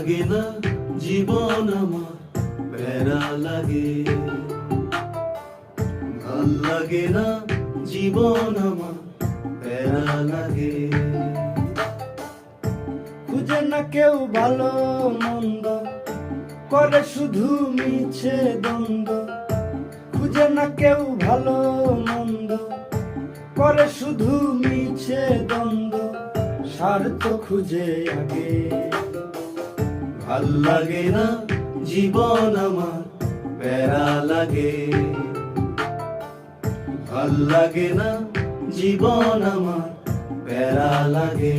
লাগে না জীবন আমার প্যারা লাগে, ভাল লাগে না জীবন আমার প্যারা লাগে। খুঁজে না কেউ ভালো মন্দ, করে শুধু মিছে দ্বন্দ্ব। খুঁজে না কেউ ভালো মন্দ, করে শুধু মিছে দ্বন্দ্ব। স্বার্থ খুঁজে আগে, ভাল লাগে না জীবন আমার প্যারা লাগে, ভাল লাগে না জীবন আমার প্যারা লাগে।